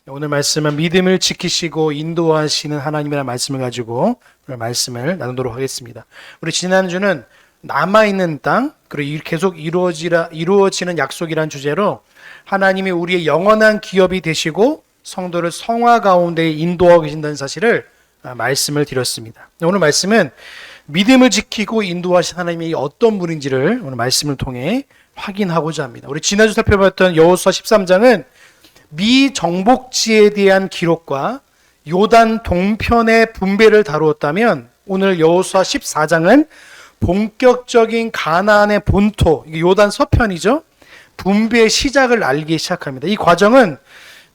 오늘 말씀은 믿음을 지키시고 인도하시는 하나님이라는 말씀을 가지고 오늘 말씀을 나누도록 하겠습니다. 우리 지난주는 남아있는 땅, 그리고 계속 이루어지는 약속이라는 주제로 하나님이 우리의 영원한 기업이 되시고 성도를 성화 가운데 인도하고 계신다는 사실을 말씀을 드렸습니다. 오늘 말씀은 믿음을 지키고 인도하신 하나님이 어떤 분인지를 오늘 말씀을 통해 확인하고자 합니다. 우리 지난주 살펴봤던 여호수아 13장은 미정복지에 대한 기록과 요단 동편의 분배를 다루었다면 오늘 여호수아 14장은 본격적인 가나안의 본토, 요단 서편이죠. 분배의 시작을 알기 시작합니다. 이 과정은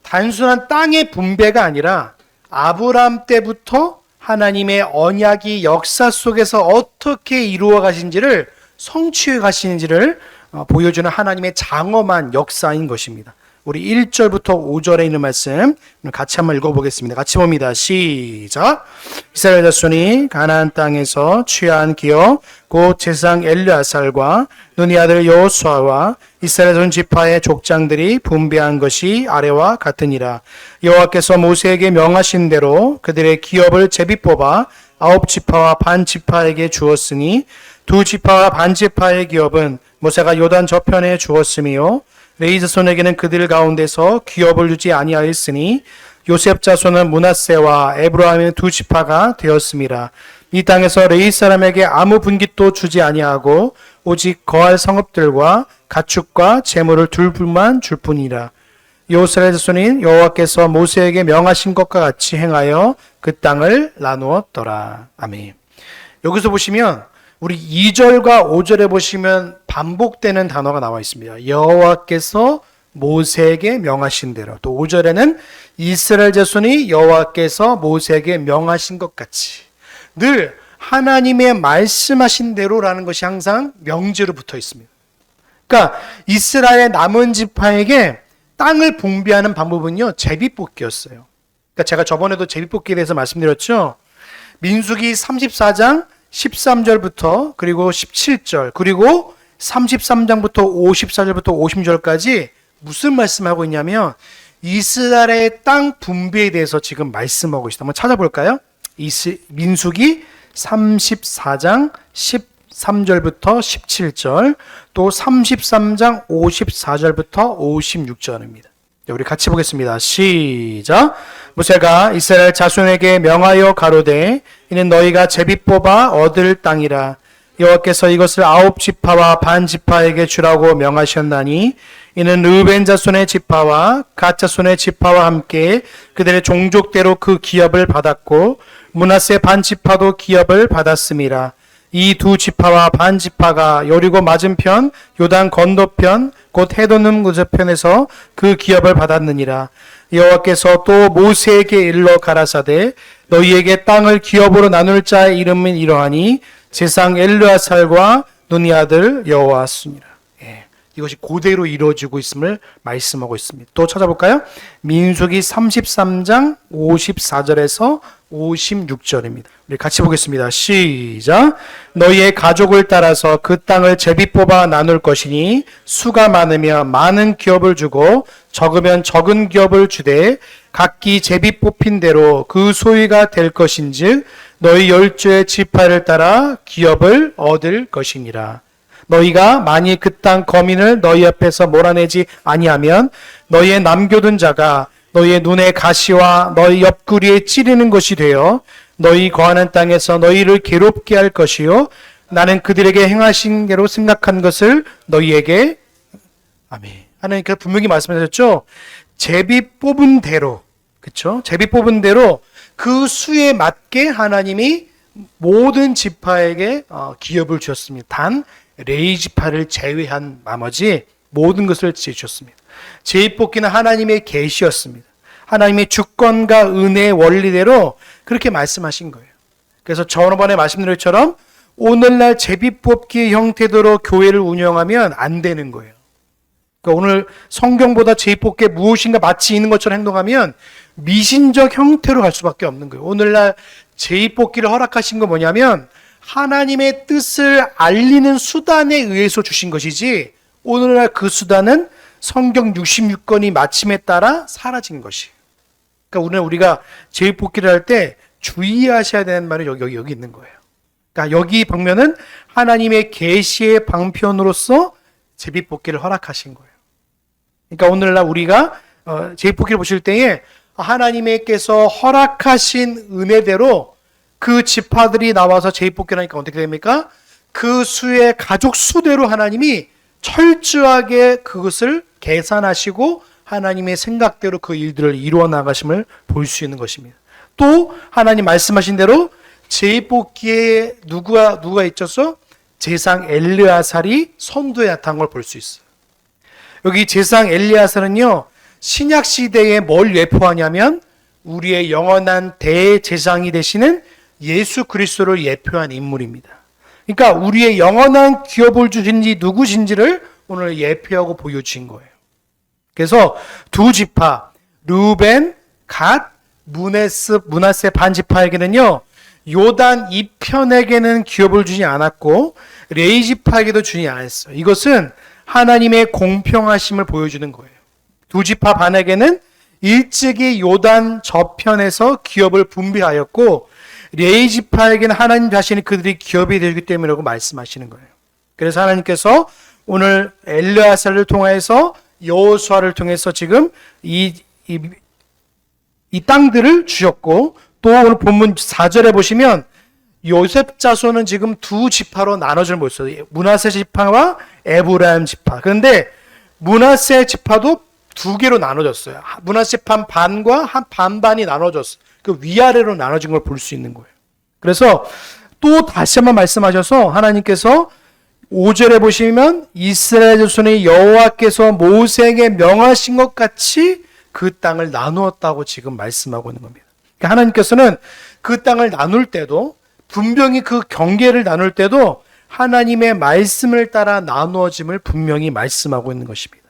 단순한 땅의 분배가 아니라 아브라함 때부터 하나님의 언약이 역사 속에서 어떻게 이루어 가신지를 성취해 가시는지를 보여주는 하나님의 장엄한 역사인 것입니다. 우리 1절부터 5절에 있는 말씀 같이 한번 읽어보겠습니다. 같이 봅니다. 시작. 이스라엘 자손이 가나안 땅에서 취한 기업 곧 제사장 엘르아살과 눈의 아들 여호수아와 이스라엘 전 지파의 족장들이 분배한 것이 아래와 같으니라. 여호와께서 모세에게 명하신 대로 그들의 기업을 제비 뽑아 9지파와 반 지파에게 주었으니 2지파와 반 지파의 기업은 모세가 요단 저편에 주었으며 레위 자손에게는 그들 가운데서 기업을 주지 아니하였으니 요셉 자손은 므낫세와 에브라임의 2지파가 되었음이라. 이 땅에서 레위 사람에게 아무 분깃도 주지 아니하고 오직 거할 성읍들과 가축과 재물을 둘만 줄 뿐이라. 이스라엘 자손인 여호와께서 모세에게 명하신 것과 같이 행하여 그 땅을 나누었더라. 아멘. 여기서 보시면 우리 2절과 5절에 보시면 반복되는 단어가 나와 있습니다. 여호와께서 모세에게 명하신 대로. 또 5절에는 이스라엘 자손이 여호와께서 모세에게 명하신 것 같이. 늘 하나님의 말씀하신 대로라는 것이 항상 명제로 붙어 있습니다. 그러니까 이스라엘 남은 지파에게 땅을 분배하는 방법은요, 제비뽑기였어요. 그러니까 제가 저번에도 제비뽑기에 대해서 말씀드렸죠. 민수기 34장 13절부터 그리고 17절 그리고 33장부터 54절부터 50절까지 무슨 말씀하고 있냐면 이스라엘의 땅 분배에 대해서 지금 말씀하고 있습니다. 한번 찾아볼까요? 민수기 34장 13절부터 17절 또 33장 54절부터 56절입니다. 우리 같이 보겠습니다. 시작. 모세가 이스라엘 자손에게 명하여 가로되 이는 너희가 제비 뽑아 얻을 땅이라. 여호와께서 이것을 9지파와 반 지파에게 주라고 명하셨나니 이는 르벤 자손의 지파와 갓 자손의 지파와 함께 그들의 종족대로 그 기업을 받았고 므낫세 반 지파도 기업을 받았음이라. 이 2지파와 반 지파가 여리고 맞은편 요단 건너편 곧 해도沼 저편에서 그 기업을 받았느니라. 여호와께서 또 모세에게 일러 가라사대 너희에게 땅을 기업으로 나눌 자의 이름은 이러하니 제사장 엘르아살과 눈의 아들 여호와시니라. 이것이 그대로 이루어지고 있음을 말씀하고 있습니다. 또 찾아볼까요? 민수기 33장 54절에서 56절입니다. 우리 같이 보겠습니다. 시작. 너희의 가족을 따라서 그 땅을 제비 뽑아 나눌 것이니 수가 많으면 많은 기업을 주고 적으면 적은 기업을 주되 각기 제비 뽑힌 대로 그 소유가 될 것인즉 너희 10조의 지파를 따라 기업을 얻을 것이니라. 너희가 만일 그 땅 거민을 너희 앞에서 몰아내지 아니하면 너희의 남겨둔 자가 너희의 눈의 가시와 너희 옆구리에 찌르는 것이 되어 너희 거하는 땅에서 너희를 괴롭게 할 것이요 나는 그들에게 행하신 대로 생각한 것을 너희에게 아멘. 하나님께서 분명히 말씀하셨죠. 제비 뽑은 대로, 그렇죠? 제비 뽑은 대로 그 수에 맞게 하나님이 모든 지파에게 기업을 주셨습니다. 단 레위 지파를 제외한 나머지 모든 것을 주셨습니다. 제비뽑기는 하나님의 계시였습니다. 하나님의 주권과 은혜의 원리대로 그렇게 말씀하신 거예요. 그래서 저번에 말씀드린 것처럼 오늘날 제비뽑기 형태대로 교회를 운영하면 안 되는 거예요. 그러니까 오늘 성경보다 제비뽑기에 무엇인가 마치 있는 것처럼 행동하면 미신적 형태로 갈 수밖에 없는 거예요. 오늘날 제비뽑기를 허락하신 건 뭐냐면 하나님의 뜻을 알리는 수단에 의해서 주신 것이지 오늘날 그 수단은 성경 66권이 마침에 따라 사라진 것이에요. 그러니까 오늘 우리가 제비뽑기를 할 때 주의하셔야 되는 말이 여기 있는 거예요. 그러니까 여기 방면은 하나님의 계시의 방편으로서 제비뽑기를 허락하신 거예요. 그러니까 오늘날 우리가 제비뽑기를 보실 때에 하나님께서 허락하신 은혜대로 그 지파들이 나와서 제비뽑기를 하니까 어떻게 됩니까? 그 수의 가족 수대로 하나님이 철저하게 그것을 계산하시고 하나님의 생각대로 그 일들을 이루어 나가심을 볼 수 있는 것입니다. 또 하나님 말씀하신 대로 제비뽑기에 누가 있었어? 제상 엘르아살이 선두에 나타난 걸 볼 수 있어요. 여기 제상 엘르아살은요, 신약 시대에 뭘 예표하냐면 우리의 영원한 대제사장이 되시는 예수 그리스도를 예표한 인물입니다. 그러니까 우리의 영원한 기업을 주신 지 누구신지를 오늘 예표하고 보여주신 거예요. 그래서 두 지파 르우벤, 갓, 므낫세 반 지파에게는요, 요단 이편에게는 기업을 주지 않았고 레위 지파에게도 주지 않았어요. 이것은 하나님의 공평하심을 보여주는 거예요. 두 지파 반에게는 일찍이 요단 저편에서 기업을 분배하였고 레위 지파에게는 하나님 자신이 그들이 기업이 되기 때문이라고 말씀하시는 거예요. 그래서 하나님께서 오늘 엘르아살을 통해서 여호수아를 통해서 지금 이 땅들을 주셨고, 또 오늘 본문 4절에 보시면 요셉 자손은 지금 두 지파로 나눠질 모습이에요. 므낫세 지파와 에브라임 지파. 그런데 므낫세 지파도 두 개로 나눠졌어요. 므낫세 판 반과 한 반반이 나눠졌어요. 그 위아래로 나눠진 걸 볼 수 있는 거예요. 그래서 또 다시 한번 말씀하셔서 하나님께서 5절에 보시면 이스라엘 자손의 여호와께서 모세에게 명하신 것 같이 그 땅을 나누었다고 지금 말씀하고 있는 겁니다. 그러니까 하나님께서는 그 땅을 나눌 때도, 분명히 그 경계를 나눌 때도 하나님의 말씀을 따라 나누어짐을 분명히 말씀하고 있는 것입니다.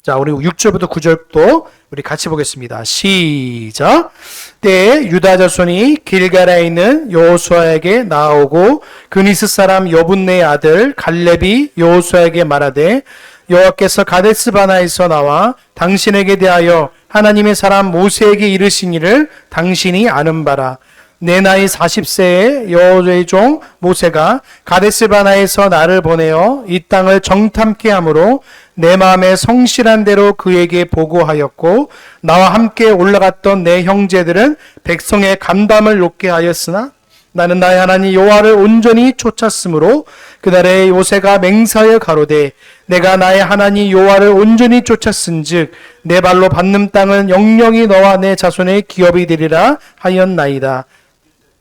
자, 우리 6절부터 9절도 우리 같이 보겠습니다. 시작. 때에 유다 자손이 길갈에 있는 여호수아에게 나아오고 그니스 사람 여분네의 아들 갈렙이 여호수아에게 말하되 여호와께서 가데스 바나에서 나와 당신에게 대하여 하나님의 사람 모세에게 이르신 일을 당신이 아는 바라. 내 나이 40세에 여호와의 종 모세가 가데스 바나에서 나를 보내어 이 땅을 정탐케 하므로 내 마음에 성실한 대로 그에게 보고하였고 나와 함께 올라갔던 내 형제들은 백성의 감담을 높게 하였으나 나는 나의 하나님 여호와를 온전히 쫓았으므로 그날에 모세가 맹세하여 가로되 내가 나의 하나님 여호와를 온전히 쫓았은즉 내 발로 밟는 땅은 영영이 너와 내 자손의 기업이 되리라 하였나이다.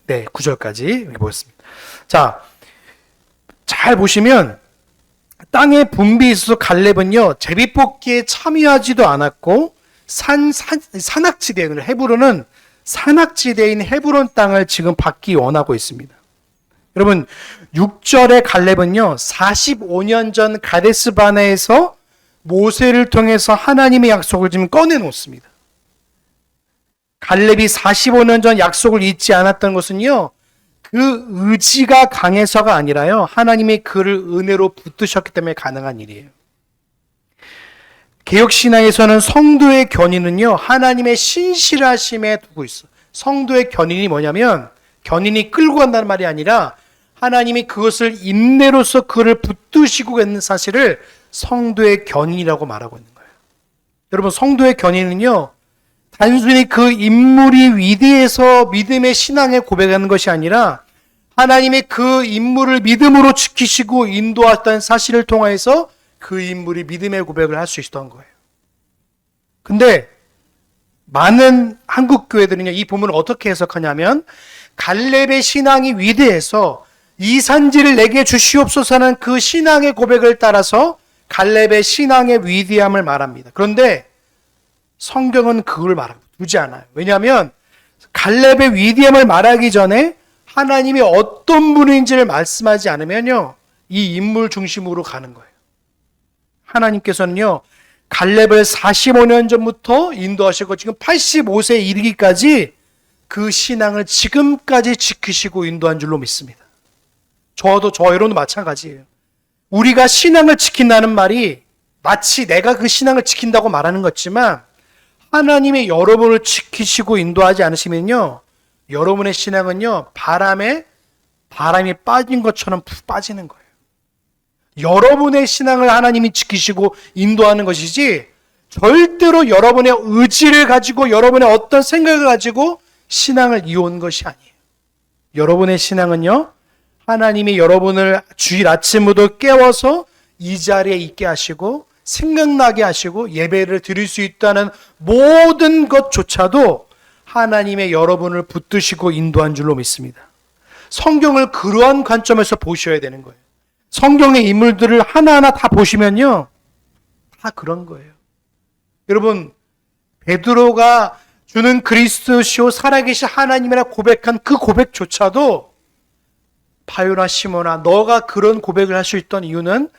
네, 9절까지 보겠습니다. 자, 잘 보시면 땅의 분비에 있어서 갈렙은요, 제비뽑기에 참여하지도 않았고 산악지대, 헤브론은 산악지대인 헤브론 땅을 지금 받기 원하고 있습니다. 여러분, 6절의 갈렙은요, 45년 전 가데스 바네에서 모세를 통해서 하나님의 약속을 지금 꺼내놓습니다. 갈렙이 45년 전 약속을 잊지 않았던 것은요, 그 의지가 강해서가 아니라요, 하나님이 그를 은혜로 붙드셨기 때문에 가능한 일이에요. 개혁신앙에서는 성도의 견인은요, 하나님의 신실하심에 두고 있어요. 성도의 견인이 뭐냐면, 견인이 끌고 간다는 말이 아니라 하나님이 그것을 인내로서 그를 붙드시고 있는 사실을 성도의 견인이라고 말하고 있는 거예요. 여러분, 성도의 견인은요, 단순히 그 인물이 위대해서 믿음의 신앙에 고백하는 것이 아니라 하나님이 그 인물을 믿음으로 지키시고 인도했던 사실을 통해서 그 인물이 믿음의 고백을 할 수 있었던 거예요. 근데 많은 한국 교회들은요, 이 본문을 어떻게 해석하냐면 갈렙의 신앙이 위대해서 이 산지를 내게 주시옵소서 하는 그 신앙의 고백을 따라서 갈렙의 신앙의 위대함을 말합니다. 그런데 성경은 그걸 말하지 않아요. 왜냐하면 갈렙의 위대함을 말하기 전에 하나님이 어떤 분인지를 말씀하지 않으면요, 이 인물 중심으로 가는 거예요. 하나님께서는요, 갈렙을 45년 전부터 인도하시고 지금 85세에 이르기까지 그 신앙을 지금까지 지키시고 인도한 줄로 믿습니다. 저 여러분도 마찬가지예요. 우리가 신앙을 지킨다는 말이 마치 내가 그 신앙을 지킨다고 말하는 것 같지만 하나님의 여러분을 지키시고 인도하지 않으시면요, 여러분의 신앙은요, 바람이 빠진 것처럼 푹 빠지는 거예요. 여러분의 신앙을 하나님이 지키시고 인도하는 것이지, 절대로 여러분의 의지를 가지고 여러분의 어떤 생각을 가지고 신앙을 이어온 것이 아니에요. 여러분의 신앙은요, 하나님이 여러분을 주일 아침부터 깨워서 이 자리에 있게 하시고 생각나게 하시고 예배를 드릴 수 있다는 모든 것조차도 하나님의 여러분을 붙드시고 인도한 줄로 믿습니다. 성경을 그러한 관점에서 보셔야 되는 거예요. 성경의 인물들을 하나하나 다 보시면요, 다 그런 거예요. 여러분, 베드로가 주는 그리스도시요 살아계신 하나님이라 고백한 그 고백조차도, 바요나 시몬아, 너가 그런 고백을 할 수 있던 이유는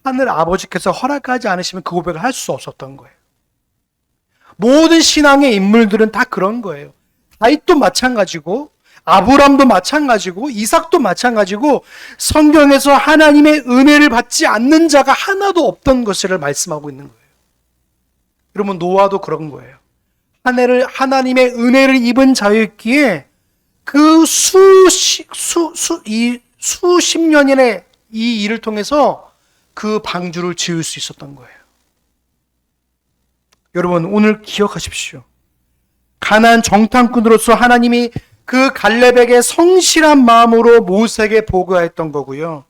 하늘 아버지께서 허락하지 않으시면 그 고백을 할 수 없었던 거예요. 모든 신앙의 인물들은 다 그런 거예요. 다윗도 마찬가지고, 아브람도 마찬가지고, 이삭도 마찬가지고, 성경에서 하나님의 은혜를 받지 않는 자가 하나도 없던 것을 말씀하고 있는 거예요. 여러분, 노아도 그런 거예요. 하나님의 은혜를 입은 자였기에 그 수십 년의 이 일을 통해서 그 방주를 지을 수 있었던 거예요. 여러분, 오늘 기억하십시오. 가나안 정탐꾼으로서 하나님이 그 갈렙에게 성실한 마음으로 모세에게 보고했던 거고요.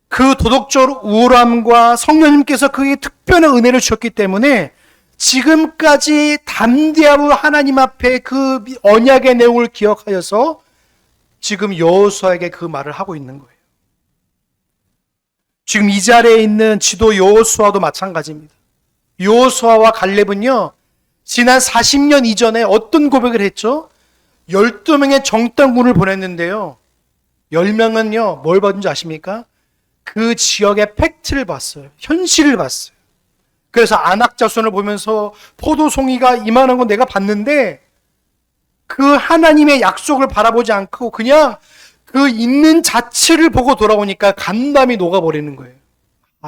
그 도덕적 우월함과 성령님께서 그에게 특별한 은혜를 주셨기 때문에 지금까지 담대하고 하나님 앞에 그 언약의 내용을 기억하여서 지금 여호수아에게 그 말을 하고 있는 거예요. 지금 이 자리에 있는 지도 여호수아도 마찬가지입니다. 여호수아와 갈렙은요, 지난 40년 이전에 어떤 고백을 했죠? 12명의 정탐꾼을 보냈는데요, 10명은요 뭘 받은 줄 아십니까? 그 지역의 팩트를 봤어요. 현실을 봤어요. 그래서 안악자손을 보면서 포도송이가 이만한 건 내가 봤는데 그 하나님의 약속을 바라보지 않고 그냥 그 있는 자체를 보고 돌아오니까 간담이 녹아버리는 거예요.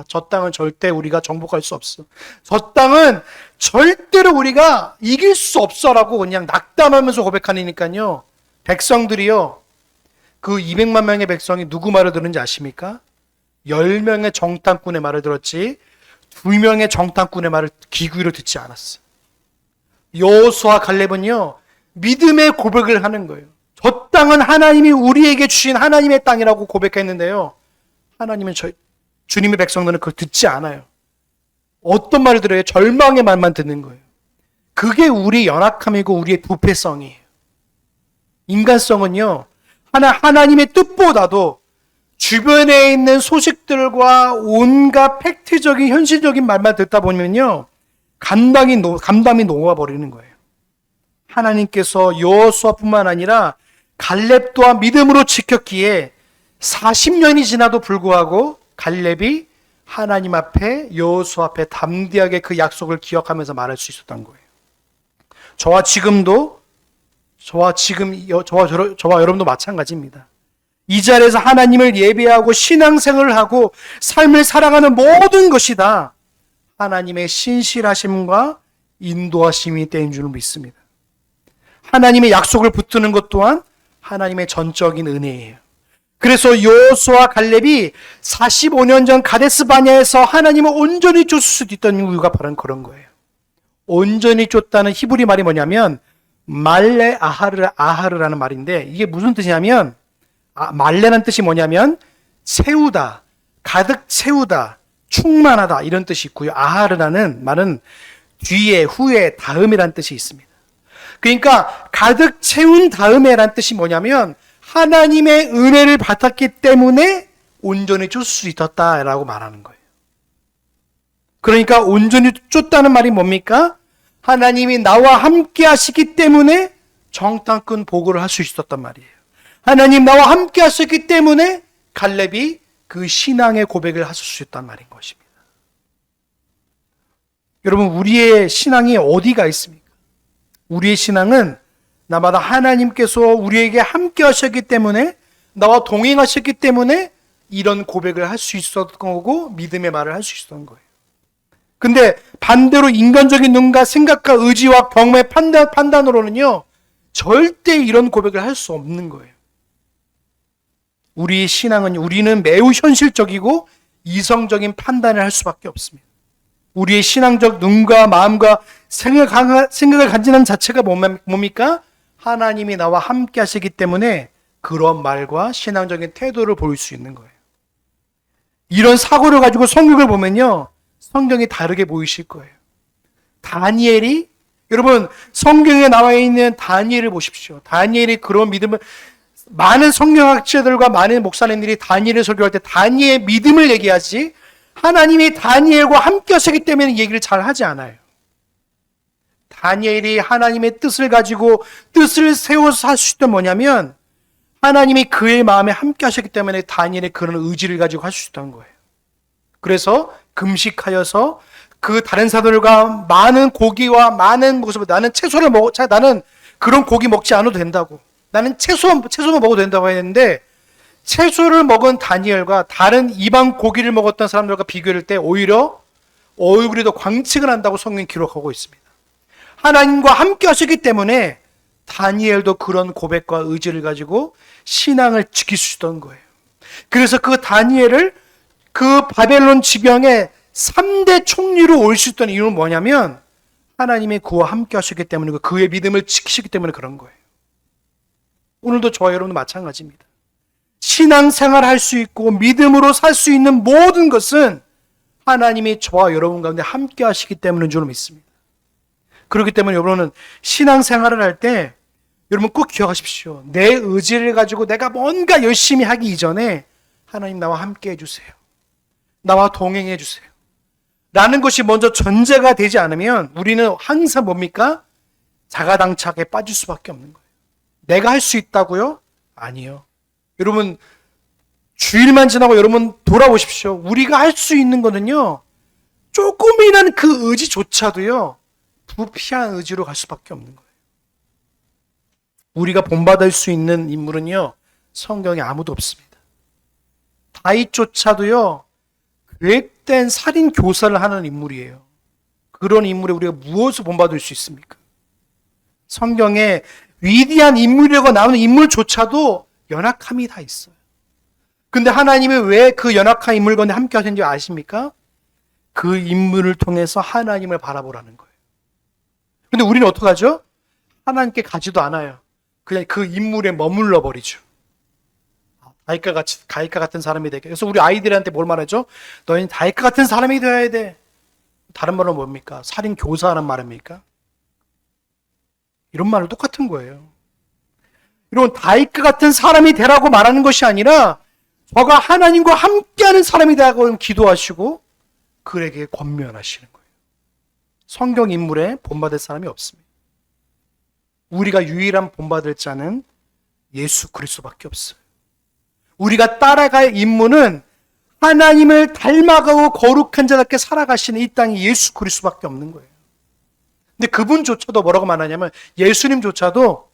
저 땅은 절대 우리가 정복할 수 없어. 저 땅은 절대로 우리가 이길 수 없어라고 그냥 낙담하면서 고백하니까요, 백성들이요, 그 200만 명의 백성이 누구 말을 들은지 아십니까? 10명의 정탐꾼의 말을 들었지 2명의 정탐꾼의 말을 귀 기울여 듣지 않았어요. 여호수아 갈렙은요, 믿음의 고백을 하는 거예요. 저 땅은 하나님이 우리에게 주신 하나님의 땅이라고 고백했는데요, 하나님은 주님의 백성들은 그걸 듣지 않아요. 어떤 말을 들어요? 절망의 말만 듣는 거예요. 그게 우리의 연약함이고 우리의 부패성이에요. 인간성은요, 하나님의 뜻보다도 주변에 있는 소식들과 온갖 팩트적인 현실적인 말만 듣다 보면요, 감담이 녹아버리는 거예요. 하나님께서 여호수아뿐만 아니라 갈렙 또한 믿음으로 지켰기에 40년이 지나도 불구하고 갈렙이 하나님 앞에, 여호수아 앞에 담대하게 그 약속을 기억하면서 말할 수 있었던 거예요. 저와 여러분도 마찬가지입니다. 이 자리에서 하나님을 예배하고 신앙생활을 하고 삶을 살아가는 모든 것이 다 하나님의 신실하심과 인도하심이 때인 줄 믿습니다. 하나님의 약속을 붙드는 것 또한 하나님의 전적인 은혜예요. 그래서 여호수아 갈렙이 45년 전 가데스 바냐에서 하나님을 온전히 쫓을 수 있던 이유가 바로 그런 거예요. 온전히 쫓다는 히브리 말이 뭐냐면 말레 아하르라는 말인데, 이게 무슨 뜻이냐면, 말레라는 뜻이 뭐냐면 채우다, 가득 채우다, 충만하다 이런 뜻이 있고요. 아하르라는 말은 뒤에, 후에, 다음이라는 뜻이 있습니다. 그러니까 가득 채운 다음에라는 뜻이 뭐냐면 하나님의 은혜를 받았기 때문에 온전히 쫓을 수 있었다라고 말하는 거예요. 그러니까 온전히 쫓다는 말이 뭡니까? 하나님이 나와 함께 하시기 때문에 정탐꾼 보고를 할 수 있었단 말이에요. 하나님 나와 함께 하셨기 때문에 갈렙이 그 신앙의 고백을 하실 수 있단 말인 것입니다. 여러분, 우리의 신앙이 어디가 있습니까? 우리의 신앙은 나마다 하나님께서 우리에게 함께 하셨기 때문에, 나와 동행하셨기 때문에 이런 고백을 할 수 있었던 거고 믿음의 말을 할 수 있었던 거예요. 근데 반대로 인간적인 눈과 생각과 의지와 경험의 판단으로는요, 절대 이런 고백을 할 수 없는 거예요. 우리의 신앙은 우리는 매우 현실적이고 이성적인 판단을 할 수밖에 없습니다. 우리의 신앙적 눈과 마음과 생각을 간지는 자체가 뭡니까? 하나님이 나와 함께 하시기 때문에 그런 말과 신앙적인 태도를 보일 수 있는 거예요. 이런 사고를 가지고 성경을 보면요, 성경이 다르게 보이실 거예요. 다니엘이, 여러분 성경에 나와 있는 다니엘을 보십시오. 다니엘이 그런 믿음을, 많은 성경학자들과 많은 목사님들이 다니엘을 설교할 때 다니엘의 믿음을 얘기하지 하나님이 다니엘과 함께 하시기 때문에 얘기를 잘 하지 않아요. 다니엘이 하나님의 뜻을 가지고 뜻을 세워서 할 수 있던 뭐냐면 하나님이 그의 마음에 함께 하셨기 때문에 다니엘의 그런 의지를 가지고 할 수 있다는 거예요. 그래서 금식하여서 그 다른 사람들과 많은 고기와 많은 모습을, 나는 채소를 나는 그런 고기 먹지 않아도 된다고, 나는 채소만 먹어도 된다고 했는데, 채소를 먹은 다니엘과 다른 이방 고기를 먹었던 사람들과 비교할 때 오히려 얼굴이 더 광채가 난다고 성경이 기록하고 있습니다. 하나님과 함께 하셨기 때문에 다니엘도 그런 고백과 의지를 가지고 신앙을 지킬 수 있던 거예요. 그래서 그 다니엘을 그 바벨론 지병의 3대 총리로 올 수 있던 이유는 뭐냐면 하나님이 그와 함께 하셨기 때문에, 그의 믿음을 지키시기 때문에 그런 거예요. 오늘도 저와 여러분도 마찬가지입니다. 신앙생활 할 수 있고 믿음으로 살 수 있는 모든 것은 하나님이 저와 여러분 가운데 함께 하시기 때문인 줄 믿습니다. 그렇기 때문에 여러분은 신앙생활을 할 때 여러분 꼭 기억하십시오. 내 의지를 가지고 내가 뭔가 열심히 하기 이전에 하나님 나와 함께 해주세요. 나와 동행해 주세요. 라는 것이 먼저 전제가 되지 않으면 우리는 항상 뭡니까? 자가당착에 빠질 수밖에 없는 거예요. 내가 할 수 있다고요? 아니요. 여러분 주일만 지나고 여러분 돌아보십시오. 우리가 할 수 있는 거는요, 조금이란 그 의지조차도요, 부패한 의지로 갈 수밖에 없는 거예요. 우리가 본받을 수 있는 인물은요, 성경에 아무도 없습니다. 다윗조차도요, 계획된 살인 교사를 하는 인물이에요. 그런 인물에 우리가 무엇을 본받을 수 있습니까? 성경에 위대한 인물이라고 나오는 인물조차도 연약함이 다 있어요. 근데 하나님이 왜 그 연약한 인물 가운데 함께 하셨는지 아십니까? 그 인물을 통해서 하나님을 바라보라는 거예요. 근데 우리는 어떡하죠? 하나님께 가지도 않아요. 그냥 그 인물에 머물러 버리죠. 다윗과 같은 사람이 되게. 그래서 우리 아이들한테 뭘 말하죠? 너희는 다윗과 같은 사람이 되어야 돼. 다른 말은 뭡니까? 살인 교사하는 말입니까? 이런 말은 똑같은 거예요. 여러분, 다윗과 같은 사람이 되라고 말하는 것이 아니라 저가 하나님과 함께하는 사람이 되라고 기도하시고 그에게 권면하시는 거예요. 성경 인물에 본받을 사람이 없습니다. 우리가 유일한 본받을 자는 예수 그리스도밖에 없어요. 우리가 따라갈 인물은 하나님을 닮아가고 거룩한 자답게 살아가시는 이 땅에 예수 그리스도밖에 없는 거예요. 근데 그분조차도 뭐라고 말하냐면, 예수님조차도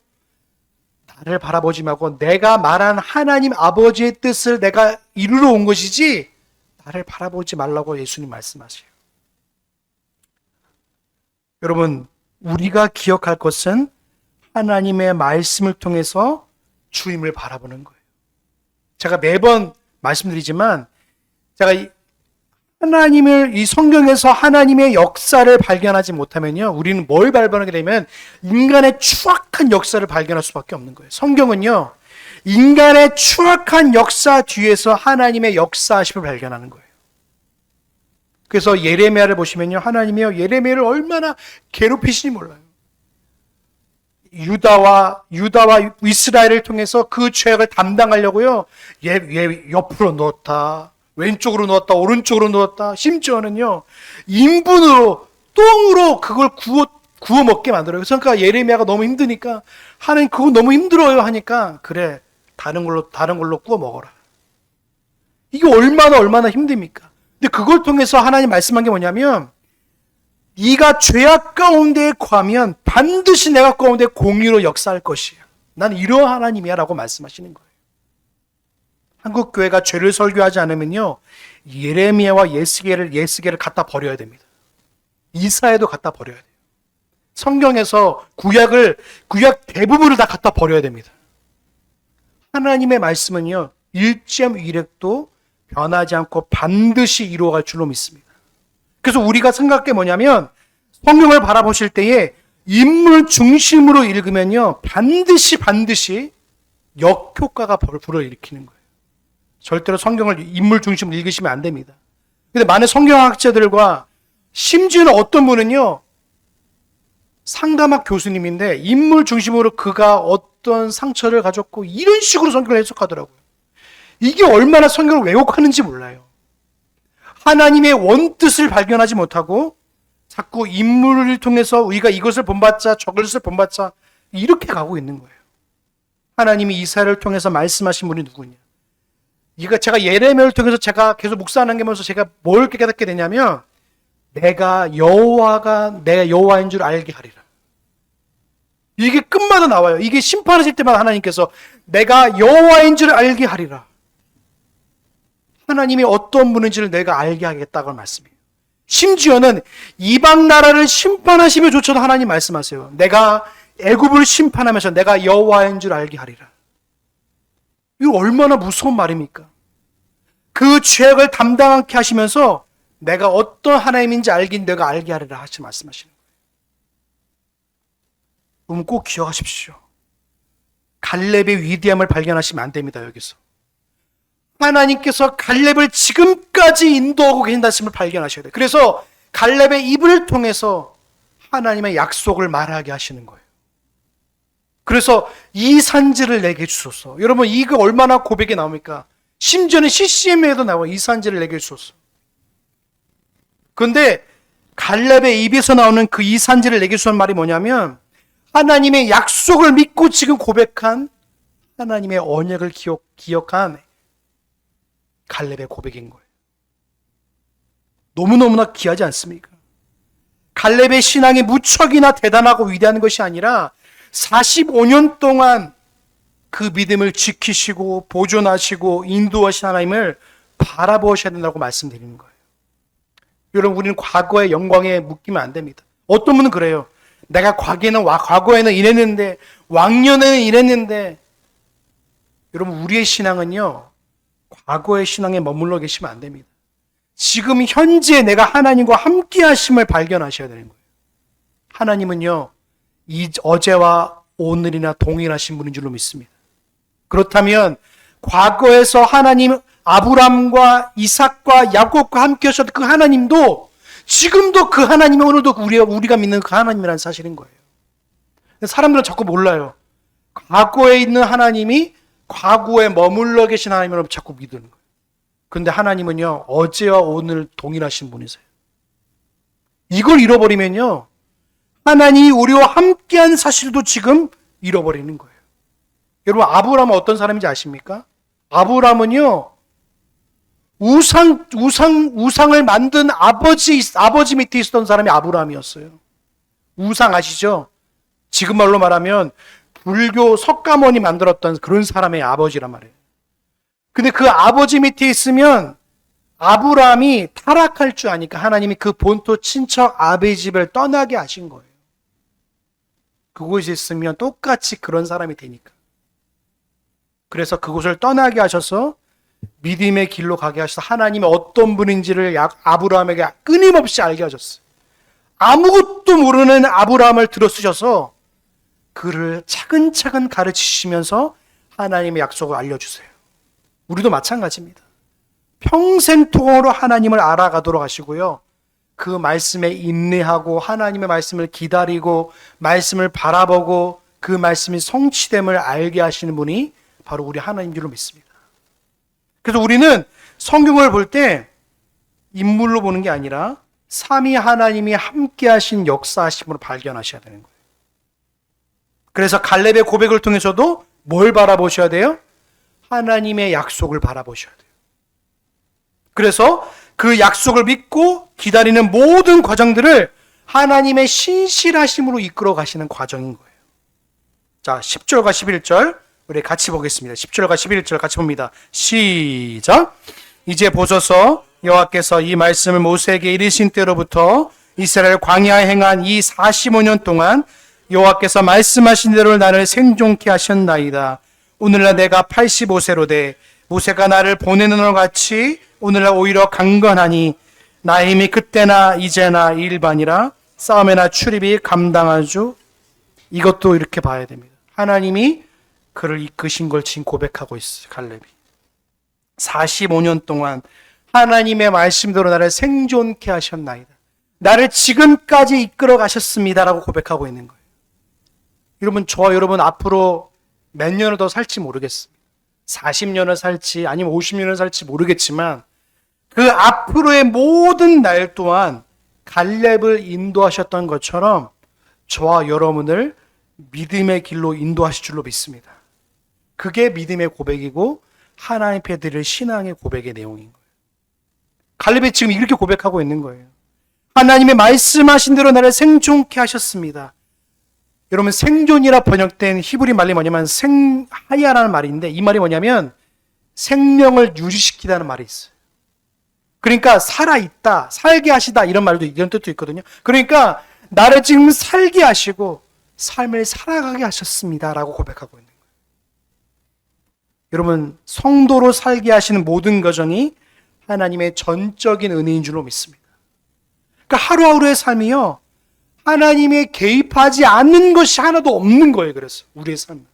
나를 바라보지 말고 내가 말한 하나님 아버지의 뜻을 내가 이루러 온 것이지 나를 바라보지 말라고 예수님 말씀하세요. 여러분, 우리가 기억할 것은 하나님의 말씀을 통해서 주님을 바라보는 거예요. 제가 매번 말씀드리지만, 제가 하나님을, 이 성경에서 하나님의 역사를 발견하지 못하면요, 우리는 뭘 발견하게 되면 인간의 추악한 역사를 발견할 수밖에 없는 거예요. 성경은요, 인간의 추악한 역사 뒤에서 하나님의 역사하심을 발견하는 거예요. 그래서 예레미야를 보시면요, 하나님이요, 예레미야를 얼마나 괴롭히시니 몰라요. 유다와 이스라엘을 통해서 그 죄악을 담당하려고요, 얘 옆으로 넣었다, 왼쪽으로 넣었다, 오른쪽으로 넣었다, 심지어는요, 인분으로, 똥으로 그걸 구워 먹게 만들어요. 그러니까 예레미야가 너무 힘드니까, 하나님 그거 너무 힘들어요 하니까, 그래, 다른 걸로 구워 먹어라. 이게 얼마나 힘듭니까? 근데 그걸 통해서 하나님 말씀한 게 뭐냐면, 네가 죄악 가운데에 거하면 반드시 내가 가운데 공의로 역사할 것이야. 난 이러한 하나님이야 라고 말씀하시는 거예요. 한국교회가 죄를 설교하지 않으면요, 예레미야와 예스겔을 갖다 버려야 됩니다. 이사야도 갖다 버려야 돼요. 성경에서 구약 대부분을 다 갖다 버려야 됩니다. 하나님의 말씀은요, 일점 이력도 변하지 않고 반드시 이루어갈 줄로 믿습니다. 그래서 우리가 생각할 게 뭐냐면, 성경을 바라보실 때에 인물 중심으로 읽으면요, 반드시 역효과가 불어일으키는 거예요. 절대로 성경을 인물 중심으로 읽으시면 안 됩니다. 근데 많은 성경학자들과 심지어는 어떤 분은요, 상담학 교수님인데 인물 중심으로 그가 어떤 상처를 가졌고 이런 식으로 성경을 해석하더라고요. 이게 얼마나 성경을 왜곡하는지 몰라요. 하나님의 원뜻을 발견하지 못하고 자꾸 인물을 통해서 우리가 이것을 본받자 저것을 본받자 이렇게 가고 있는 거예요. 하나님이 이사야를 통해서 말씀하신 분이 누구냐? 제가 예레미야를 통해서 제가 계속 묵상하는 게 면서 제가 뭘 깨닫게 되냐면, 내가 여호와인 줄 알게 하리라. 이게 끝마다 나와요. 이게 심판하실 때마다 하나님께서 내가 여호와인 줄 알게 하리라. 하나님이 어떤 분인지를 내가 알게 하겠다고 말씀해요. 심지어는 이방 나라를 심판하시며조차도 하나님 말씀하세요. 내가 애굽을 심판하면서 내가 여호와인 줄 알게 하리라. 이거 얼마나 무서운 말입니까? 그 죄악을 담당 않게 하시면서 내가 어떤 하나님인지 내가 알게 하리라 하시 말씀하시는 거예요. 그럼 꼭 기억하십시오. 갈렙의 위대함을 발견하시면 안 됩니다. 여기서 하나님께서 갈렙을 지금까지 인도하고 계신다심을 발견하셔야 돼요. 그래서 갈렙의 입을 통해서 하나님의 약속을 말하게 하시는 거예요. 그래서 이 산지를 내게 주소서. 여러분, 이거 얼마나 고백이 나옵니까? 심지어는 CCM에도 나와요. 이 산지를 내게 주소서. 그런데 갈렙의 입에서 나오는 그 이 산지를 내게 주소서 말이 뭐냐면, 하나님의 약속을 믿고 지금 고백한 하나님의 언약을 기억한 갈렙의 고백인 거예요. 너무너무나 귀하지 않습니까? 갈렙의 신앙이 무척이나 대단하고 위대한 것이 아니라 45년 동안 그 믿음을 지키시고 보존하시고 인도하신 하나님을 바라보셔야 된다고 말씀드리는 거예요. 여러분, 우리는 과거의 영광에 묶이면 안 됩니다. 어떤 분은 그래요. 내가 과거에는 이랬는데, 왕년에는 이랬는데. 여러분, 우리의 신앙은요, 과거의 신앙에 머물러 계시면 안 됩니다. 지금 현재 내가 하나님과 함께 하심을 발견하셔야 되는 거예요. 하나님은요, 어제와 오늘이나 동일하신 분인 줄로 믿습니다. 그렇다면 과거에서 하나님 아브람과 이삭과 야곱과 함께 하셨던 그 하나님도 지금도 그 하나님이 오늘도 우리가 믿는 그 하나님이라는 사실인 거예요. 사람들은 자꾸 몰라요. 과거에 있는 하나님이 과거에 머물러 계신 하나님을 자꾸 믿는 거예요. 그런데 하나님은요, 어제와 오늘 동일하신 분이세요. 이걸 잃어버리면요, 하나님이 우리와 함께한 사실도 지금 잃어버리는 거예요. 여러분, 아브라함은 어떤 사람인지 아십니까? 아브라함은요, 우상을 만든 아버지 밑에 있었던 사람이 아브라함이었어요. 우상 아시죠? 지금 말로 말하면 불교 석가모니 만들었던 그런 사람의 아버지란 말이에요. 근데 그 아버지 밑에 있으면 아브라함이 타락할 줄 아니까 하나님이 그 본토 친척 아베 집을 떠나게 하신 거예요. 그곳에 있으면 똑같이 그런 사람이 되니까. 그래서 그곳을 떠나게 하셔서 믿음의 길로 가게 하셔서 하나님이 어떤 분인지를 아브라함에게 끊임없이 알게 하셨어요. 아무것도 모르는 아브라함을 들어쓰셔서 그를 차근차근 가르치시면서 하나님의 약속을 알려주세요. 우리도 마찬가지입니다. 평생토록 하나님을 알아가도록 하시고요. 그 말씀에 인내하고 하나님의 말씀을 기다리고 말씀을 바라보고 그 말씀이 성취됨을 알게 하시는 분이 바로 우리 하나님인 줄로 믿습니다. 그래서 우리는 성경을 볼 때 인물로 보는 게 아니라 삼위 하나님이 함께 하신 역사하심으로 발견하셔야 되는 거예요. 그래서 갈렙의 고백을 통해서도 뭘 바라보셔야 돼요? 하나님의 약속을 바라보셔야 돼요. 그래서 그 약속을 믿고 기다리는 모든 과정들을 하나님의 신실하심으로 이끌어 가시는 과정인 거예요. 자, 10절과 11절 우리 같이 보겠습니다. 10절과 11절 같이 봅니다. 시작. 이제 보소서, 여호와께서 이 말씀을 모세에게 이르신 때로부터 이스라엘 광야에 행한 이 45년 동안 여호와께서 말씀하신 대로 나를 생존케 하셨나이다. 오늘날 내가 85세로 돼 모세가 나를 보내는 것 같이 오늘날 오히려 강건하니 나의 힘이 그때나 이제나 일반이라 싸움에나 출입이 감당하죠. 이것도 이렇게 봐야 됩니다. 하나님이 그를 이끄신 걸 지금 고백하고 있어요. 갈렙이 45년 동안 하나님의 말씀대로 나를 생존케 하셨나이다. 나를 지금까지 이끌어 가셨습니다라고 고백하고 있는 거예요. 여러분, 저와 여러분 앞으로 몇 년을 더 살지 모르겠습니다. 40년을 살지 아니면 50년을 살지 모르겠지만 그 앞으로의 모든 날 동안 갈렙을 인도하셨던 것처럼 저와 여러분을 믿음의 길로 인도하실 줄로 믿습니다. 그게 믿음의 고백이고 하나님 앞에 드릴 신앙의 고백의 내용인 거예요. 갈렙이 지금 이렇게 고백하고 있는 거예요. 하나님의 말씀하신 대로 나를 생존케 하셨습니다. 여러분, 생존이라 번역된 히브리 말이 뭐냐면 생하야라는 말인데 이 말이 뭐냐면 생명을 유지시키다는 말이 있어요. 그러니까 살아있다, 살게 하시다 이런 말도 이런 뜻도 있거든요. 그러니까 나를 지금 살게 하시고 삶을 살아가게 하셨습니다라고 고백하고 있는 거예요. 여러분, 성도로 살게 하시는 모든 과정이 하나님의 전적인 은혜인 줄로 믿습니다. 그러니까 하루하루의 삶이요, 하나님이 개입하지 않는 것이 하나도 없는 거예요. 그래서 우리의 삶은.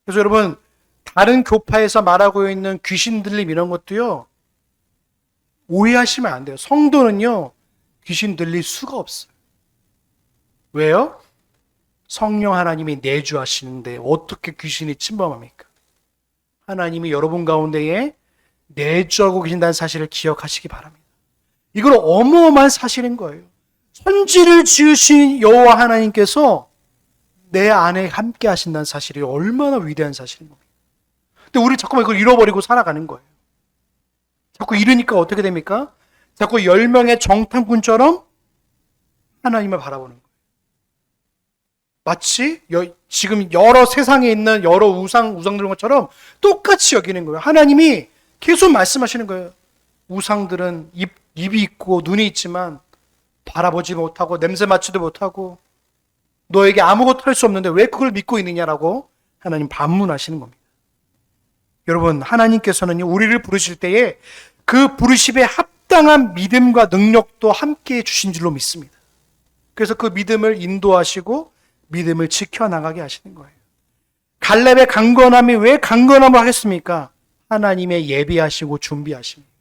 그래서 여러분, 다른 교파에서 말하고 있는 귀신 들림 이런 것도요, 오해하시면 안 돼요. 성도는요, 귀신 들릴 수가 없어요. 왜요? 성령 하나님이 내주하시는데 어떻게 귀신이 침범합니까? 하나님이 여러분 가운데에 내주하고 계신다는 사실을 기억하시기 바랍니다. 이건 어마어마한 사실인 거예요. 천지를 지으신 여호와 하나님께서 내 안에 함께 하신다는 사실이 얼마나 위대한 사실인 겁니다. 근데 우리 자꾸만 이걸 잃어버리고 살아가는 거예요. 자꾸 잃으니까 어떻게 됩니까? 자꾸 10명의 정탐꾼처럼 하나님을 바라보는 거예요. 마치 지금 여러 세상에 있는 여러 우상들인 것처럼 똑같이 여기는 거예요. 하나님이 계속 말씀하시는 거예요. 우상들은 입이 있고 눈이 있지만 바라보지 못하고 냄새 맡지도 못하고 너에게 아무것도 할 수 없는데 왜 그걸 믿고 있느냐라고 하나님 반문하시는 겁니다. 여러분, 하나님께서는 우리를 부르실 때에 그 부르심에 합당한 믿음과 능력도 함께 주신 줄로 믿습니다. 그래서 그 믿음을 인도하시고 믿음을 지켜나가게 하시는 거예요. 갈렙의 강건함이 왜 강건함을 하겠습니까? 하나님의 예비하시고 준비하십니다.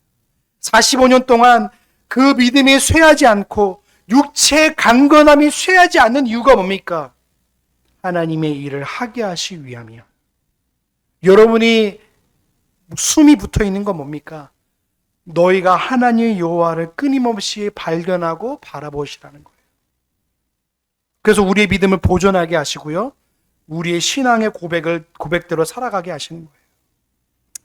45년 동안 그 믿음이 쇠하지 않고 육체의 강건함이 쇠하지 않는 이유가 뭡니까? 하나님의 일을 하게 하시기 위함이요. 여러분이 숨이 붙어 있는 건 뭡니까? 너희가 하나님의 여호와를 끊임없이 발견하고 바라보시라는 거예요. 그래서 우리의 믿음을 보존하게 하시고요, 우리의 신앙의 고백대로 살아가게 하시는 거예요.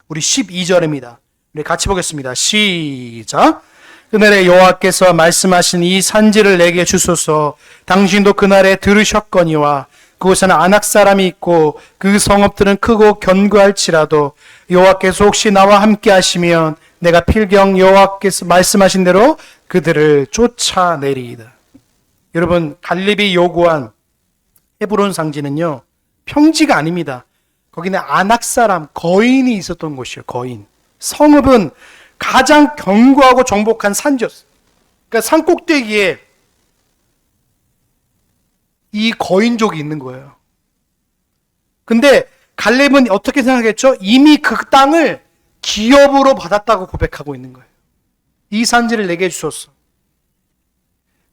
우리 12절입니다. 우리 같이 보겠습니다. 시작. 그날에 여호와께서 말씀하신 이 산지를 내게 주소서. 당신도 그날에 들으셨거니와 그곳에는 아낙 사람이 있고 그 성읍들은 크고 견고할지라도 여호와께서 혹시 나와 함께 하시면 내가 필경 여호와께서 말씀하신 대로 그들을 쫓아내리이다. 여러분, 갈렙이 요구한 헤브론 상지는요, 평지가 아닙니다. 거기는 아낙 사람, 거인이 있었던 곳이에요. 거인. 성읍은 가장 견고하고 정복한 산지였어요. 그러니까 산 꼭대기에 이 거인족이 있는 거예요. 근데 갈렙은 어떻게 생각했죠? 이미 그 땅을 기업으로 받았다고 고백하고 있는 거예요. 이 산지를 내게 주셨어.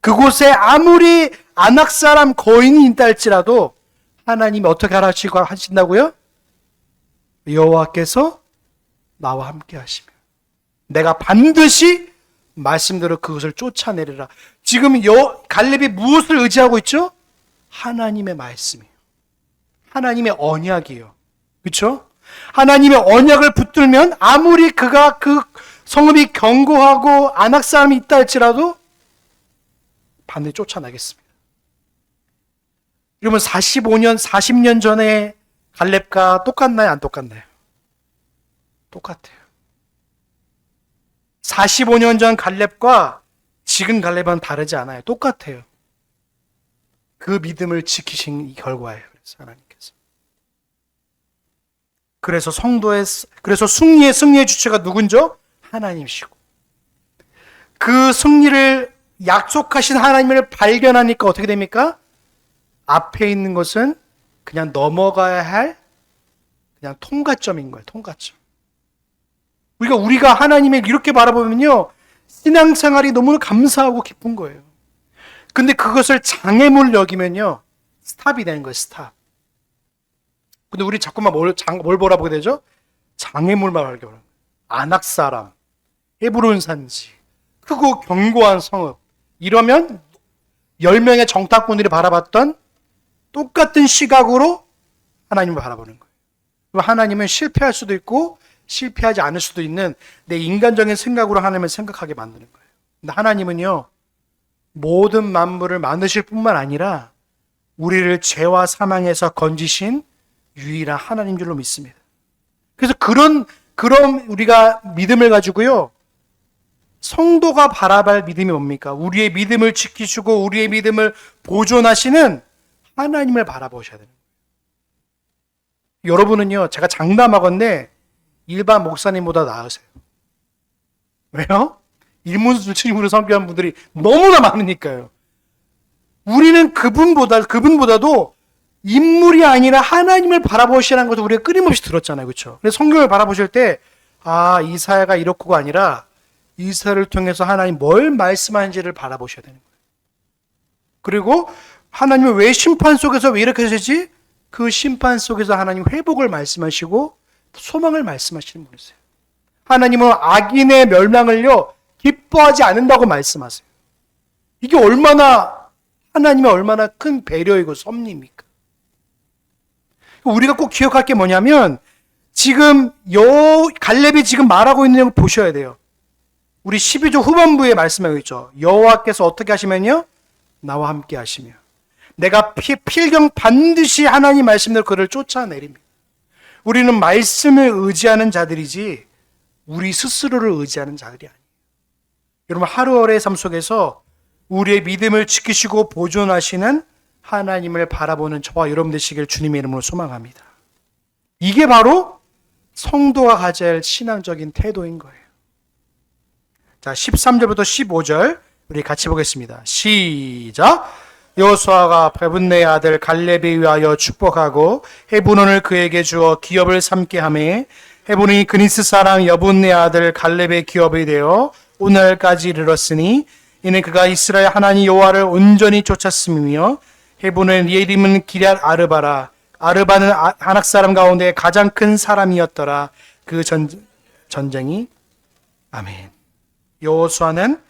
그곳에 아무리 아낙 사람 거인이 있다 할지라도 하나님이 어떻게 하신다고요? 여호와께서 나와 함께 하시면 내가 반드시 말씀대로 그것을 쫓아내리라. 지금 갈렙이 무엇을 의지하고 있죠? 하나님의 말씀이에요. 하나님의 언약이에요. 그렇죠? 하나님의 언약을 붙들면 아무리 그가 그 성읍이 견고하고 아낙 사람이 있다 할지라도 반드시 쫓아나겠습니다. 여러분, 45년, 40년 전에 갈렙과 똑같나요? 안 똑같나요? 똑같아요. 45년 전 갈렙과 지금 갈렙은 다르지 않아요. 똑같아요. 그 믿음을 지키신 이 결과예요. 그래서 하나님께서. 그래서 승리의 주체가 누군죠? 하나님이시고. 그 승리를 약속하신 하나님을 발견하니까 어떻게 됩니까? 앞에 있는 것은 그냥 넘어가야 할 그냥 통과점인 거예요. 통과점. 우리가 하나님을 이렇게 바라보면요, 신앙생활이 너무 감사하고 기쁜 거예요. 근데 그것을 장애물 여기면요, 스탑이 되는 거예요. 스탑. 근데 우리 자꾸만 뭘 바라보게 되죠? 장애물만 바라보게 되는 거예요. 아낙 사람, 헤브론 산지, 크고 견고한 성읍. 이러면 10명의 정탐꾼들이 바라봤던 똑같은 시각으로 하나님을 바라보는 거예요. 하나님은 실패할 수도 있고 실패하지 않을 수도 있는 내 인간적인 생각으로 하나님을 생각하게 만드는 거예요. 근데 하나님은요, 모든 만물을 만드실 뿐만 아니라 우리를 죄와 사망에서 건지신 유일한 하나님 줄로 믿습니다. 그래서 그런 우리가 믿음을 가지고요, 성도가 바라볼 믿음이 뭡니까? 우리의 믿음을 지키시고 우리의 믿음을 보존하시는 하나님을 바라보셔야 되는 거예요. 여러분은요, 제가 장담하건대 일반 목사님보다 나으세요. 왜요? 일문수침으로 섬기는 분들이 너무나 많으니까요. 우리는 그분보다도 인물이 아니라 하나님을 바라보시라는 것을 우리가 끊임없이 들었잖아요. 그렇죠? 그래서 성경을 바라보실 때, 이사야가 이렇고가 아니라 이사야를 통해서 하나님 뭘 말씀하는지를 바라보셔야 되는 거예요. 그리고 하나님은 왜 심판 속에서 왜 이렇게 하시지? 그 심판 속에서 하나님 회복을 말씀하시고 소망을 말씀하시는 분이세요. 하나님은 악인의 멸망을요, 기뻐하지 않는다고 말씀하세요. 이게 하나님의 얼마나 큰 배려이고 섭리입니까? 우리가 꼭 기억할 게 뭐냐면, 지금 갈렙이 지금 말하고 있는 걸 보셔야 돼요. 우리 12조 후반부에 말씀하고 있죠. 여호와께서 어떻게 하시면요, 나와 함께 하시며 내가 필경 반드시 하나님 말씀대로 그를 쫓아내립니다. 우리는 말씀을 의지하는 자들이지 우리 스스로를 의지하는 자들이 아니에요. 여러분, 하루하루의 삶 속에서 우리의 믿음을 지키시고 보존하시는 하나님을 바라보는 저와 여러분 되시길 주님의 이름으로 소망합니다. 이게 바로 성도가 가져야 할 신앙적인 태도인 거예요. 자, 13절부터 15절 우리 같이 보겠습니다. 시작. 여호수아가 베분네의 아들 갈렙에 위하여 축복하고 헤브론을 그에게 주어 기업을 삼게 하매 헤브론이 그니스 사람 여분네 아들 갈렙의 기업이 되어 오늘까지 이르렀으니 이는 그가 이스라엘 하나님 여호와를 온전히 쫓았음이며 헤브론의 이름은 기럇 아르바라. 아르바는 아낙 사람 가운데 가장 큰 사람이었더라. 그 전쟁이. 아멘. 여호수아는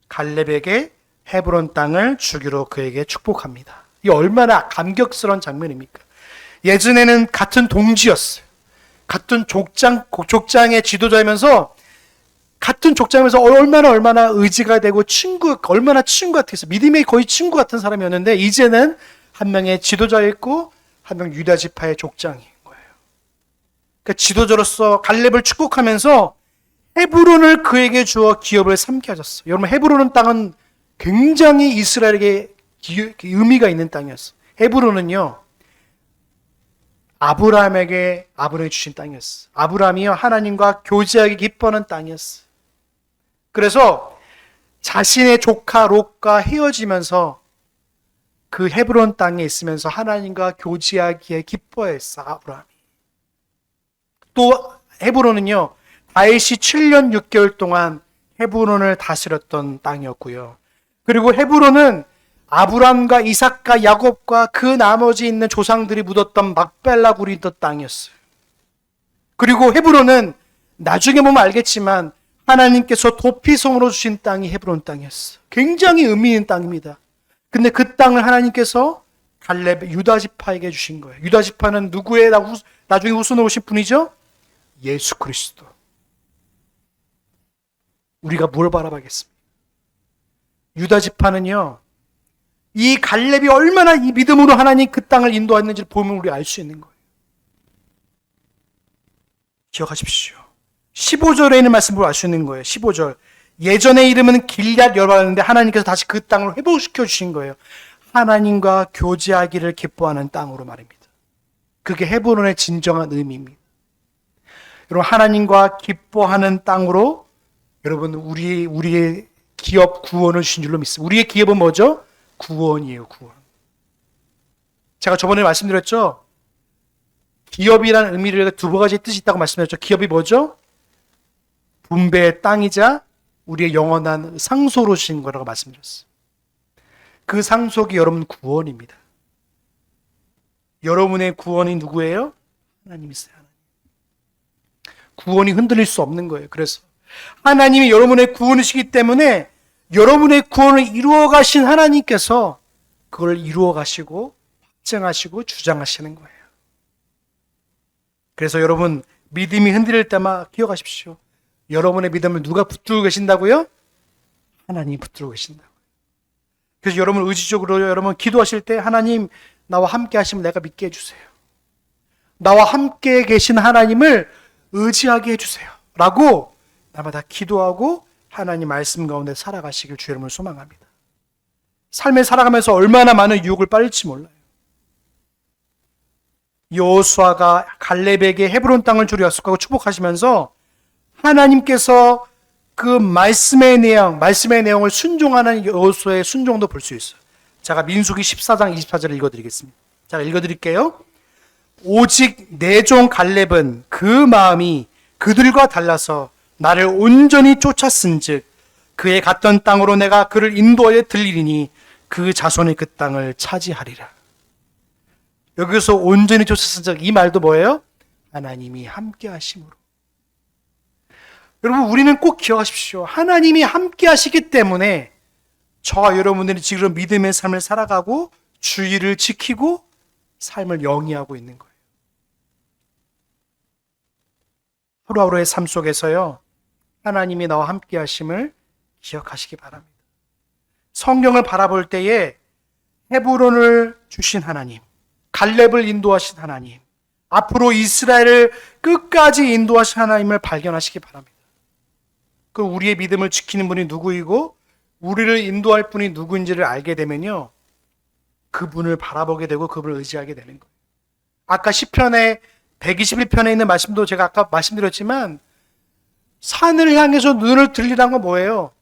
갈렙에게 헤브론 땅을 주기로 그에게 축복합니다. 이 얼마나 감격스러운 장면입니까? 예전에는 같은 동지였어요. 같은 족장의 지도자이면서 같은 족장에서 얼마나 의지가 되고 얼마나 친구 같았어요. 믿음의 거의 친구 같은 사람이었는데 이제는 한 명의 지도자였고 한 명 유다 지파의 족장인 거예요. 그러니까 지도자로서 갈렙을 축복하면서 헤브론을 그에게 주어 기업을 삼게 하셨어요. 여러분, 헤브론은 땅은 굉장히 이스라엘에게 의미가 있는 땅이었어요. 헤브론은요, 아브라함에게 주신 땅이었어요. 아브라함이요, 하나님과 교제하기 기뻐하는 땅이었어요. 그래서 자신의 조카 롯과 헤어지면서 그 헤브론 땅에 있으면서 하나님과 교제하기에 기뻐했어, 아브라함이. 또 헤브론은요, 다윗이 7년 6개월 동안 헤브론을 다스렸던 땅이었고요. 그리고 헤브론은 아브람과 이삭과 야곱과 그 나머지 있는 조상들이 묻었던 막벨라 굴이 있던 땅이었어요. 그리고 헤브론은 나중에 보면 알겠지만 하나님께서 도피성으로 주신 땅이 헤브론 땅이었어요. 굉장히 의미 있는 땅입니다. 근데 그 땅을 하나님께서 갈렙 유다 지파에게 주신 거예요. 유다 지파는 누구의 나중에 후손으로 오신 분이죠? 예수 그리스도. 우리가 뭘 바라봐야겠습니까? 유다 지파는요, 이 갈렙이 얼마나 이 믿음으로 하나님 그 땅을 인도했는지를 보면 우리 알 수 있는 거예요. 기억하십시오. 15절에 있는 말씀으로 알 수 있는 거예요. 15절. 예전의 이름은 길앗 여호와였는데 하나님께서 다시 그 땅을 회복시켜 주신 거예요. 하나님과 교제하기를 기뻐하는 땅으로 말입니다. 그게 헤브론의 진정한 의미입니다. 여러분, 하나님과 기뻐하는 땅으로 여러분 우리의 기업 구원을 주신 줄로 믿습니다. 우리의 기업은 뭐죠? 구원이에요. 구원. 제가 저번에 말씀드렸죠? 기업이라는 의미를 두 가지 뜻이 있다고 말씀드렸죠. 기업이 뭐죠? 분배의 땅이자 우리의 영원한 상소로 주신 거라고 말씀드렸어요. 그 상속이 여러분 구원입니다. 여러분의 구원이 누구예요? 하나님이세요. 하나님. 구원이 흔들릴 수 없는 거예요. 그래서 하나님이 여러분의 구원이시기 때문에 여러분의 구원을 이루어 가신 하나님께서 그걸 이루어 가시고 확증하시고 주장하시는 거예요. 그래서 여러분 믿음이 흔들릴 때마다 기억하십시오. 여러분의 믿음을 누가 붙들고 계신다고요? 하나님이 붙들고 계신다고요. 그래서 여러분 의지적으로 여러분 기도하실 때 하나님 나와 함께 하시면 내가 믿게 해주세요. 나와 함께 계신 하나님을 의지하게 해주세요. 라고 날마다 기도하고 하나님 말씀 가운데 살아가시길 주 여러분을 소망합니다. 삶을 살아가면서 얼마나 많은 유혹을 빠질지 몰라요. 여호수아가 갈렙에게 헤브론 땅을 주려 약속하고 축복하시면서 하나님께서 그 말씀의 내용을 순종하는 여호수아의 순종도 볼 수 있어요. 제가 민수기 14장 24절을 읽어드리겠습니다. 제가 읽어드릴게요. 오직 내 종 갈렙은 그 마음이 그들과 달라서 나를 온전히 쫓았은즉 그의 갔던 땅으로 내가 그를 인도하여 들리리니 그 자손이 그 땅을 차지하리라. 여기서 온전히 쫓았은즉 이 말도 뭐예요? 하나님이 함께 하심으로. 여러분 우리는 꼭 기억하십시오. 하나님이 함께 하시기 때문에 저와 여러분들이 지금 믿음의 삶을 살아가고 주의를 지키고 삶을 영위하고 있는 거예요. 하루하루의 삶 속에서요, 하나님이 나와 함께 하심을 기억하시기 바랍니다. 성경을 바라볼 때에 헤브론을 주신 하나님, 갈렙을 인도하신 하나님, 앞으로 이스라엘을 끝까지 인도하신 하나님을 발견하시기 바랍니다. 그 우리의 믿음을 지키는 분이 누구이고 우리를 인도할 분이 누구인지를 알게 되면요, 그분을 바라보게 되고 그분을 의지하게 되는 거예요. 아까 시편의 121편에 있는 말씀도 제가 아까 말씀드렸지만 산을 향해서 눈을 들리라는 건 뭐예요?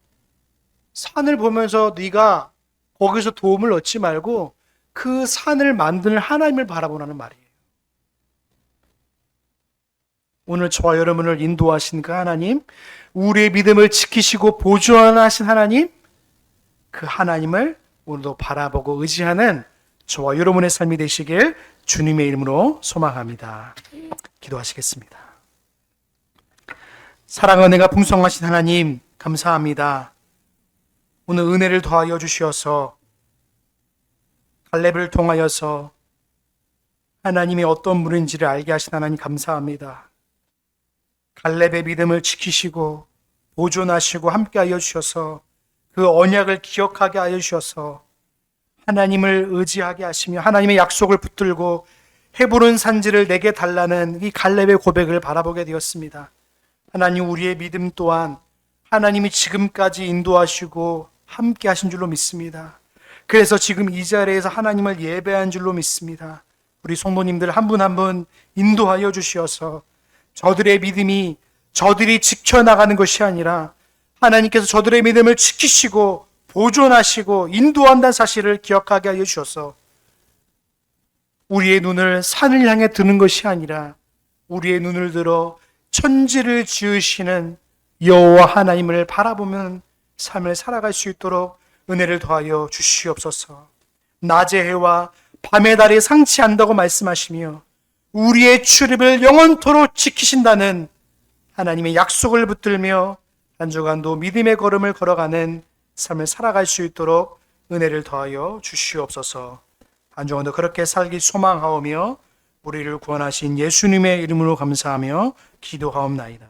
산을 보면서 네가 거기서 도움을 얻지 말고 그 산을 만드는 하나님을 바라보라는 말이에요. 오늘 저와 여러분을 인도하신 그 하나님, 우리의 믿음을 지키시고 보존하신 하나님, 그 하나님을 오늘도 바라보고 의지하는 저와 여러분의 삶이 되시길 주님의 이름으로 소망합니다. 기도하시겠습니다. 사랑 은혜가 풍성하신 하나님 감사합니다. 오늘 은혜를 더하여 주시어서 갈렙을 통하여서 하나님이 어떤 분인지를 알게 하신 하나님 감사합니다. 갈렙의 믿음을 지키시고 보존하시고 함께하여 주셔서 그 언약을 기억하게 하여 주셔서 하나님을 의지하게 하시며 하나님의 약속을 붙들고 헤브론 산지를 내게 달라는 이 갈렙의 고백을 바라보게 되었습니다. 하나님, 우리의 믿음 또한 하나님이 지금까지 인도하시고 함께 하신 줄로 믿습니다. 그래서 지금 이 자리에서 하나님을 예배한 줄로 믿습니다. 우리 성도님들 한 분 한 분 인도하여 주시어서 저들의 믿음이 저들이 지켜나가는 것이 아니라 하나님께서 저들의 믿음을 지키시고 보존하시고 인도한다는 사실을 기억하게 하여 주셔서 우리의 눈을 산을 향해 드는 것이 아니라 우리의 눈을 들어 천지를 지으시는 여호와 하나님을 바라보면 삶을 살아갈 수 있도록 은혜를 더하여 주시옵소서. 낮의 해와 밤의 달이 상치 않다고 말씀하시며 우리의 출입을 영원토록 지키신다는 하나님의 약속을 붙들며 한 주간도 믿음의 걸음을 걸어가는 삶을 살아갈 수 있도록 은혜를 더하여 주시옵소서. 한 주간도 그렇게 살기 소망하오며 우리를 구원하신 예수님의 이름으로 감사하며 기도하옵나이다.